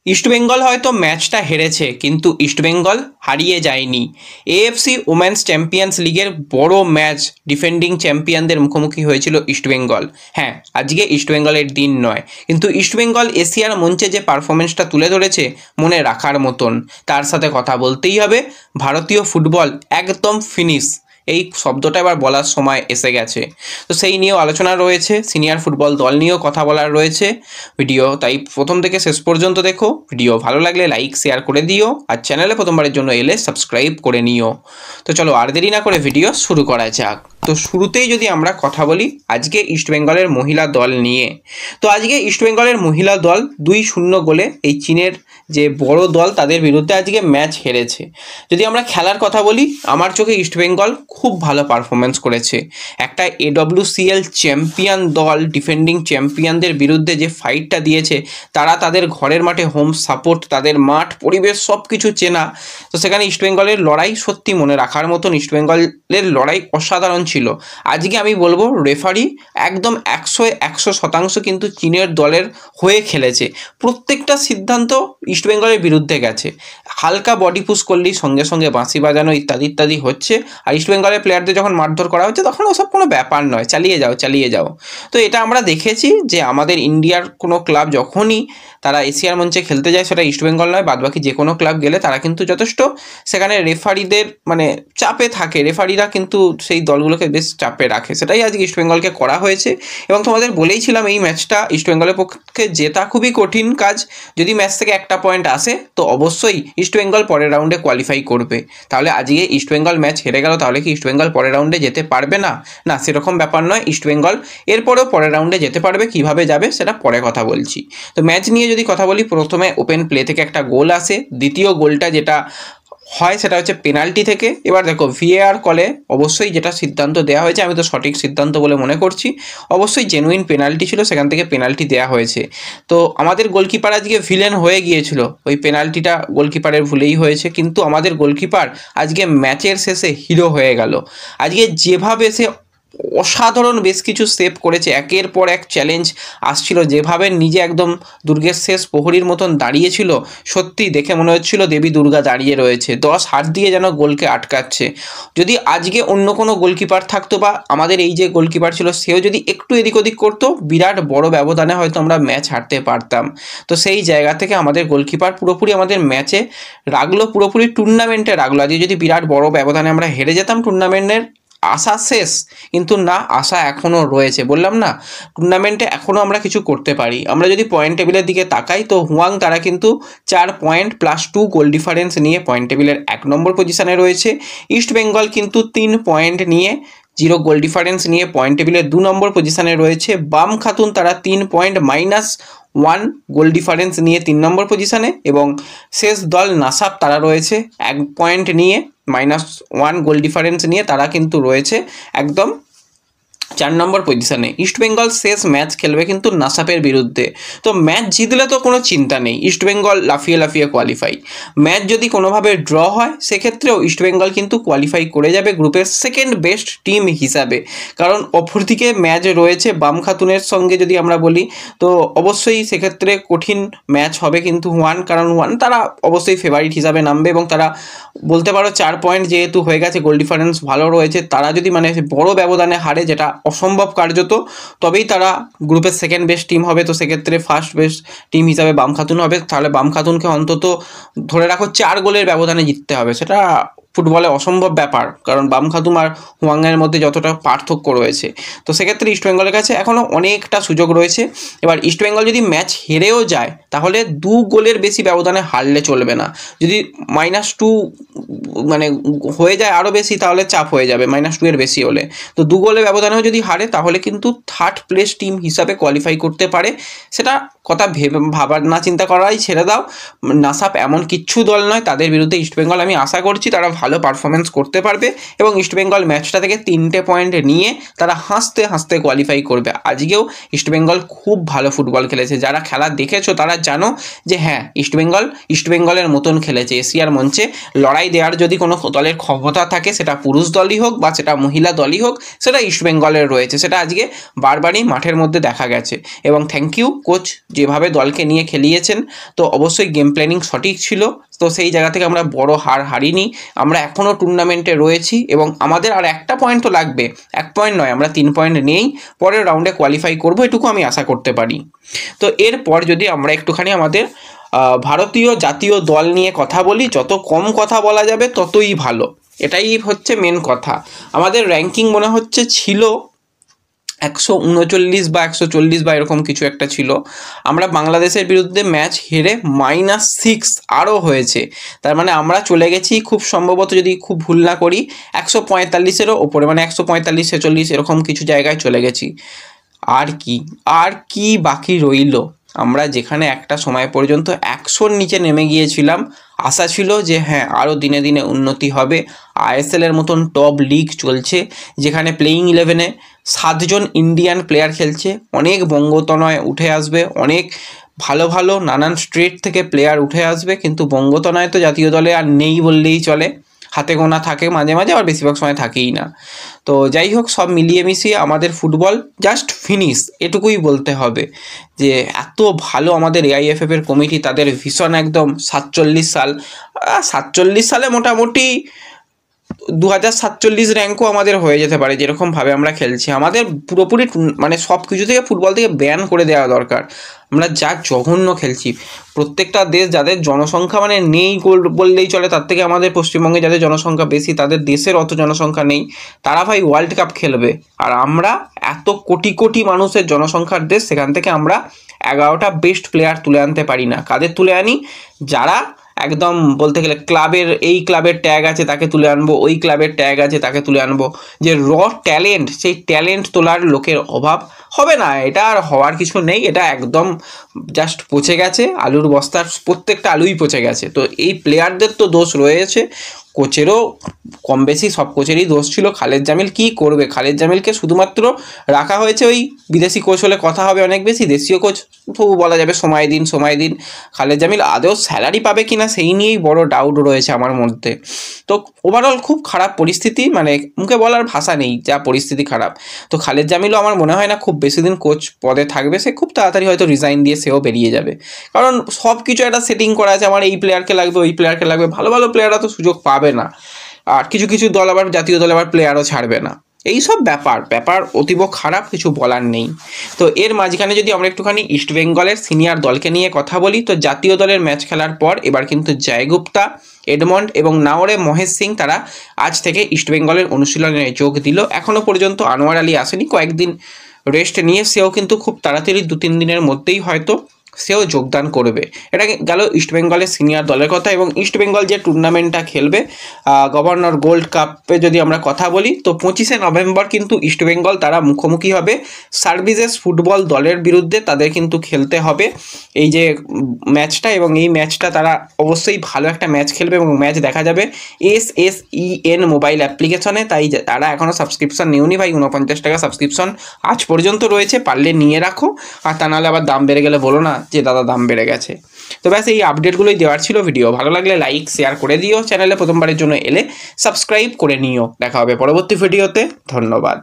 ইস্টবেঙ্গল হয়তো ম্যাচটা হেরেছে, কিন্তু ইস্টবেঙ্গল হারিয়ে যায়নি। এএফসি ওমেন্স চ্যাম্পিয়ন্স লিগের বড় ম্যাচ ডিফেন্ডিং চ্যাম্পিয়নদের মুখোমুখি হয়েছিল ইস্টবেঙ্গল। হ্যাঁ, আজকে ইস্টবেঙ্গলের দিন নয়, কিন্তু ইস্টবেঙ্গল এশিয়ার মঞ্চে যে পারফরমেন্সটা তুলে ধরেছে মনে রাখার মতন। তার সাথে কথা বলতেই হবে, ভারতীয় ফুটবল একদম ফিনিশ, এই শব্দটা এবার বলার সময় এসে গেছে। তো সেই নিয়েও আলোচনা রয়েছে, সিনিয়র ফুটবল দল নিয়েও কথা বলার রয়েছে। ভিডিও তাই প্রথম থেকে শেষ পর্যন্ত দেখো। ভিডিও ভালো লাগলে লাইক শেয়ার করে দিও, আর চ্যানেলে প্রথমবারের জন্য এলে সাবস্ক্রাইব করে নিও। তো চলো আর দেরি না করে ভিডিও শুরু করা যাক। তো শুরুতেই যদি আমরা কথা বলি আজকে ইস্টবেঙ্গলের মহিলা দল নিয়ে, তো আজকে ইস্টবেঙ্গলের মহিলা দল 2-0 গোলে এই চীনের যে বড় দল তাদের বিরুদ্ধে আজকে ম্যাচ হেরেছে। যদি আমরা খেলার কথা বলি, আমার চোখে ইস্টবেঙ্গল খুব ভালো পারফরমেন্স করেছে। একটা AWCL চ্যাম্পিয়ন দল ডিফেন্ডিং চ্যাম্পিয়নদের বিরুদ্ধে যে ফাইটটা দিয়েছে, তারা তাদের ঘরের মাঠে হোম সাপোর্ট, তাদের মাঠ পরিবেশ সব কিছু চেনা। তো সেখানে ইস্টবেঙ্গলের লড়াই সত্যি মনে রাখার মতন, ইস্টবেঙ্গলের লড়াই অসাধারণ ছিল। আজকে আমি বলবো রেফারি একদম 100% কিন্তু চীনের দলের হয়ে খেলেছে। প্রত্যেকটা সিদ্ধান্ত ইস্টবেঙ্গলের বিরুদ্ধে গেছে। হালকা বডি পুশ করলেই সঙ্গে সঙ্গে বাঁশি বাজানো ইত্যাদি ইত্যাদি হচ্ছে, আর ইস্টবেঙ্গলের প্লেয়ারদের যখন মারধর করা হচ্ছে তখন ওসব কোনো ব্যাপার নয়, চালিয়ে যাও চালিয়ে যাও। তো এটা আমরা দেখেছি যে আমাদের ইন্ডিয়ার কোনো ক্লাব যখনই তারা এশিয়ার মঞ্চে খেলতে যায়, সেটা ইস্টবেঙ্গল নয়, বাদবাকি যে কোনো ক্লাব গেলে তারা কিন্তু যথেষ্ট সেখানে রেফারিদের মানে চাপে থাকে। রেফারিরা কিন্তু সেই দলগুলোকে বেশ চাপে রাখে, সেটাই আজকে ইস্টবেঙ্গলকে করা হয়েছে। এবং তোমাদের বলেইছিলাম এই ম্যাচটা ইস্টবেঙ্গলের পক্ষে জেতা খুবই কঠিন কাজ। যদি ম্যাচ থেকে একটা পয়েন্ট আসে তো অবশ্যই ইস্টবেঙ্গল পরের রাউন্ডে কোয়ালিফাই করবে। তাহলে আজকে ইস্টবেঙ্গল ম্যাচ হেরে গেল, তাহলে কি ইস্টবেঙ্গল পরের রাউন্ডে যেতে পারবে না? না, সেরকম ব্যাপার নয়। ইস্টবেঙ্গল এরপরেও পরের রাউন্ডে যেতে পারবে, কিভাবে যাবে সেটা পরে কথা বলছি। তো ম্যাচ নিয়ে যদি কথা বলি, প্রথমে ওপেন প্লে থেকে একটা গোল আসে। দ্বিতীয় গোলটা যেটা হয় সেটা হচ্ছে পেনাল্টি থেকে। এবার দেখো VAR কলে অবশ্যই যেটা সিদ্ধান্ত দেওয়া হয়েছে, আমি তো সঠিক সিদ্ধান্ত বলে মনে করছি, অবশ্যই জেনুইন পেনাল্টি ছিল, সেখান থেকে পেনাল্টি দেওয়া হয়েছে। তো আমাদের গোলকিপার আজকে ভিলেন হয়ে গিয়েছিল, ওই পেনাল্টিটা গোলকিপারের ভুলেই হয়েছে, কিন্তু আমাদের গোলকিপার আজকে ম্যাচের শেষে হিরো হয়ে গেল। আজকে যেভাবে সে অসাধারণ বেশ কিছু সেভ করেছে, একের পর এক চ্যালেঞ্জ আসছিল, যেভাবে নিজে একদম দুর্গের শেষ প্রহরীর মতন দাঁড়িয়েছিল, সত্যি দেখে মনে হচ্ছিল দেবী দুর্গা দাঁড়িয়ে রয়েছে, 10 হাত দিয়ে যেন গোলকে আটকাচ্ছে। যদি আজকে অন্য কোনো গোলকিপার থাকতো, বা আমাদের এই যে গোলকিপার ছিল সেও যদি একটু এদিক ওদিক করতো, বিরাট বড় ব্যবধানে হয়তো আমরা ম্যাচ হারতে পারতাম। তো সেই জায়গা থেকে আমাদের গোলকিপার পুরোপুরি আমাদের ম্যাচে রাখলো, পুরোপুরি টুর্নামেন্টে রাখলো। আজকে যদি বিরাট বড় ব্যবধানে আমরা হেরে যেতাম, টুর্নামেন্টের আশা শেষ। কিন্তু না, আশা এখনও রয়েছে। বললাম না, টুর্নামেন্টে এখনও আমরা কিছু করতে পারি। আমরা যদি পয়েন্ট টেবিলের দিকে তাকাই, তো হুয়াং তারা কিন্তু 4 পয়েন্ট +2 গোল ডিফারেন্স নিয়ে পয়েন্ট টেবিলের 1 নম্বর পজিশানে রয়েছে। ইস্টবেঙ্গল কিন্তু 3 পয়েন্ট নিয়ে 0 গোল ডিফারেন্স নিয়ে পয়েন্ট টেবিলের 2 নম্বর পজিশানে রয়েছে। বাম খাতুন তারা 3 পয়েন্ট -1 গোল ডিফারেন্স নিয়ে 3 নম্বর পজিশানে, এবং শেষ দল নাসাপ তারা রয়েছে 1 পয়েন্ট নিয়ে -1 গোল ডিফারেন্স নিয়ে, তারা কিন্তু রয়েছে একদম 4 নম্বর পজিশানে। ইস্টবেঙ্গল শেষ ম্যাচ খেলবে কিন্তু নাসাপের বিরুদ্ধে। তো ম্যাচ জিতলে তো কোনো চিন্তা নেই, ইস্টবেঙ্গল লাফিয়ে লাফিয়ে কোয়ালিফাই। ম্যাচ যদি কোনোভাবে ড্র হয়, সেক্ষেত্রেও ইস্টবেঙ্গল কিন্তু কোয়ালিফাই করে যাবে গ্রুপের সেকেন্ড বেস্ট টিম হিসাবে। কারণ অপরদিকে ম্যাচ রয়েছে বাম খাতুনের সঙ্গে, যদি আমরা বলি তো অবশ্যই সেক্ষেত্রে কঠিন ম্যাচ হবে। কিন্তু কারণ তারা অবশ্যই ফেভারিট হিসাবে নামবে, এবং তারা বলতে পারো 4 পয়েন্ট যেহেতু হয়ে গেছে, গোল ডিফারেন্স ভালো রয়েছে, তারা যদি মানে বড় ব্যবধানে হারে, যেটা অসম্ভব কার্যত, তবেই তারা গ্রুপের সেকেন্ড বেস্ট টিম হবে। তো সেক্ষেত্রে ফার্স্ট বেস্ট টিম হিসাবে বাম খাতুন হবে। তাহলে বাম খাতুনকে অন্তত ধরে রাখো 4 গোলের ব্যবধানে জিততে হবে, সেটা ফুটবলে অসম্ভব ব্যাপার, কারণ বাম খাতুন আর হুয়াংয়ের মধ্যে যতটা পার্থক্য রয়েছে। তো সেক্ষেত্রে ইস্টবেঙ্গলের কাছে এখনও অনেকটা সুযোগ রয়েছে। এবার ইস্টবেঙ্গল যদি ম্যাচ হেরেও যায়, তাহলে 2 গোলের বেশি ব্যবধানে হারলে চলবে না। যদি -2 মানে হয়ে যায় আরও বেশি, তাহলে চাপ হয়ে যাবে -2 এর বেশি হলে। তো 2 গোলের ব্যবধানেও যদি হারে, তাহলে কিন্তু 3rd প্লেস টিম হিসাবে কোয়ালিফাই করতে পারে। সেটা কথা ভাবার না চিন্তা করাই ছেড়ে দাও। নাসাপ এমন কিচ্ছু দল নয়, তাদের বিরুদ্ধে ইস্টবেঙ্গল আমি আশা করছি তারা ভালো পারফরমেন্স করতে পারবে এবং ইস্টবেঙ্গল ম্যাচটা থেকে 3টে পয়েন্ট নিয়ে তারা হাসতে হাসতে কোয়ালিফাই করবে। আজকেও ইস্টবেঙ্গল খুব ভালো ফুটবল খেলেছে, যারা খেলা দেখেছো তারা জানো যে হ্যাঁ ইস্টবেঙ্গলের মতন খেলেছে। এশিয়ার মঞ্চে লড়াই দেওয়ার যদি কোনো দলের ক্ষমতা থাকে, সেটা পুরুষ দলই হোক বা সেটা মহিলা দলই হোক, সেটা ইস্টবেঙ্গলের রয়েছে। সেটা আজকে বারবারই মাঠের মধ্যে দেখা গেছে এবং থ্যাংক ইউ কোচ, যেভাবে দলকে নিয়ে খেলিয়েছেন। তো অবশ্যই গেম প্ল্যানিং সঠিক ছিল, তো সেই জায়গা থেকে আমরা বড় হার হারিনি, আমরা এখনও টুর্নামেন্টে রয়েছি এবং আমাদের আর একটা পয়েন্ট তো লাগবে, 1 পয়েন্ট নয়, আমরা 3 পয়েন্ট নিয়েই পরের রাউন্ডে কোয়ালিফাই করবো, এটুকু আমি আশা করতে পারি। তো এরপর যদি আমরা একটুখানি আমাদের ভারতীয় জাতীয় দল নিয়ে কথা বলি, যত কম কথা বলা যাবে ততই ভালো, এটাই হচ্ছে মেন কথা। আমাদের র্যাঙ্কিং মনে হচ্ছে ছিল 139 বা 140 বা এরকম কিছু একটা ছিল। আমরা বাংলাদেশের বিরুদ্ধে ম্যাচ হেরে -6 আরও হয়েছে, তার মানে আমরা চলে গেছি খুব সম্ভবত, যদি খুব ভুল না করি, 145-এরও ওপরে, মানে 145-46 এরকম কিছু জায়গায় চলে গেছি। আর কি বাকি রইল? আমরা যেখানে একটা সময় পর্যন্ত 100-র নিচে নেমে গিয়েছিলাম, আশা ছিল যে হ্যাঁ আরও দিনে দিনে উন্নতি হবে। আইএসএলের মতন টপ লিগ চলছে, যেখানে প্লেয়িং 11-এ 7 জন ইন্ডিয়ান প্লেয়ার খেলছে, অনেক বঙ্গতনয় উঠে আসবে, অনেক ভালো ভালো নানান স্টেট থেকে প্লেয়ার উঠে আসবে, কিন্তু বঙ্গতনয় তো জাতীয় দলে আর নেই বললেই চলে, হাতে গোনা থাকে মাঝে মাঝে, আবার বেশিরভাগ সময় থাকেই না। তো যাই হোক, সব মিলিয়ে মিশিয়ে আমাদের ফুটবল জাস্ট ফিনিশ, এটুকুই বলতে হবে। যে এত ভালো আমাদের এআইএফএফের কমিটি, তাদের ভীষণ একদম 47 সালে মোটামুটি 2047 র্যাঙ্কও আমাদের হয়ে যেতে পারে, যেরকমভাবে আমরা খেলছি। আমাদের পুরোপুরি মানে সব কিছু থেকে, ফুটবল থেকে ব্যান করে দেওয়া দরকার। আমরা যা জঘন্য খেলছি, প্রত্যেকটা দেশ যাদের জনসংখ্যা মানে নেই বললেই চলে, তার থেকে আমাদের পশ্চিমবঙ্গে যাদের জনসংখ্যা বেশি, তাদের দেশের অত জনসংখ্যা নেই, তারা ভাই ওয়ার্ল্ড কাপ খেলবে। আর আমরা এত কোটি কোটি মানুষের জনসংখ্যার দেশ, সেখান থেকে আমরা 11টা বেস্ট প্লেয়ার তুলে আনতে পারি না। কাদের তুলে আনি? যারা একদম বলতে গেলে ক্লাবের, এই ক্লাবের ট্যাগ আছে তাকে তুলে আনবো, ওই ক্লাবের ট্যাগ আছে তাকে তুলে আনবো। যে ট্যালেন্ট, সেই ট্যালেন্ট তোলার লোকের অভাব হবে না, এটা আর হওয়ার কিছু নেই, এটা একদম জাস্ট পচে গেছে, আলুর বস্তার প্রত্যেকটা আলুই পচে গেছে। তো এই প্লেয়ারদের তো দোষ রয়েছে, কোচেরও কম বেশি সব কোচেরই দোষ ছিল। খালেদ জামিল কি করবে? খালেদ জামিলকে শুধুমাত্র রাখা হয়েছে, ওই বিদেশি কোচ হলে কথা হবে অনেক বেশি, দেশীয় কোচ তবু বলা যাবে সময় দিন। খালেদ জামিল আদৌ স্যালারি পাবে কিনা সেই নিয়েই বড় ডাউট রয়েছে আমার মধ্যে। তো ওভারঅল খুব খারাপ পরিস্থিতি, মানে মুখে বলার ভাষা নেই, যা পরিস্থিতি খারাপ। তো খালেদ জামিলও আমার মনে হয় না খুব বেশি দিন কোচ পদে থাকবে, সে খুব তাড়াতাড়ি হয়তো রিজাইন দিয়ে সেও বেরিয়ে যাবে, কারণ সব কিছু একটা সেটিং করা আছে, আমার এই প্লেয়ারকে লাগবে, ওই প্লেয়ারকে লাগবে, ভালো ভালো প্লেয়াররা তো সুযোগ পাবে না, আর কিছু কিছু দল আবার জাতীয় দল আবার প্লেয়ারও ছাড়বে না। এইসব ব্যাপার অতীব খারাপ, কিছু বলার নেই। তো এর মাঝখানে যদি আমরা একটুখানি ইস্টবেঙ্গলের সিনিয়র দলকে নিয়ে কথা বলি, তো জাতীয় দলের ম্যাচ খেলার পর এবার কিন্তু জয় গুপ্তা, এডমন্ড এবং নাওরে মহেশ সিং তারা আজ থেকে ইস্টবেঙ্গলের অনুশীলনে যোগ দিল। এখনও পর্যন্ত আনোয়ার আলী আসেনি, কয়েকদিন রেস্ট নিয়ে সেও কিন্তু খুব তাড়াতাড়ি 2-3 দিনের মধ্যেই হয়তো সেও যোগদান করবে। এটা গেল ইস্টবেঙ্গলের সিনিয়র দলের কথা। এবং ইস্টবেঙ্গল যে টুর্নামেন্টটা খেলবে গভর্নর গোল্ড কাপে যদি আমরা কথা বলি, তো 25শে নভেম্বর কিন্তু ইস্টবেঙ্গল তারা মুখোমুখি হবে সার্ভিসেস ফুটবল দলের বিরুদ্ধে। তাদের কিন্তু খেলতে হবে এই যে ম্যাচটা, এবং এই ম্যাচটা তারা অবশ্যই ভালো একটা ম্যাচ খেলবে এবং ম্যাচ দেখা যাবে SSEN মোবাইল অ্যাপ্লিকেশনে। তাই তারা এখনও সাবস্ক্রিপশন নেওনি ভাই, 49 টাকা সাবস্ক্রিপশন আজ পর্যন্ত রয়েছে, পারলে নিয়ে রাখো, আর তা নাহলে আবার দাম বেড়ে গেলে বলো না যে দাদা দাম বেড়ে গেছে। তো ব্যাস এই আপডেটগুলোই দেওয়ার ছিল। ভিডিও ভালো লাগলে লাইক শেয়ার করে দিও, চ্যানেলে প্রথমবারের জন্য এলে সাবস্ক্রাইব করে নিও। দেখা হবে পরবর্তী ভিডিওতে, ধন্যবাদ।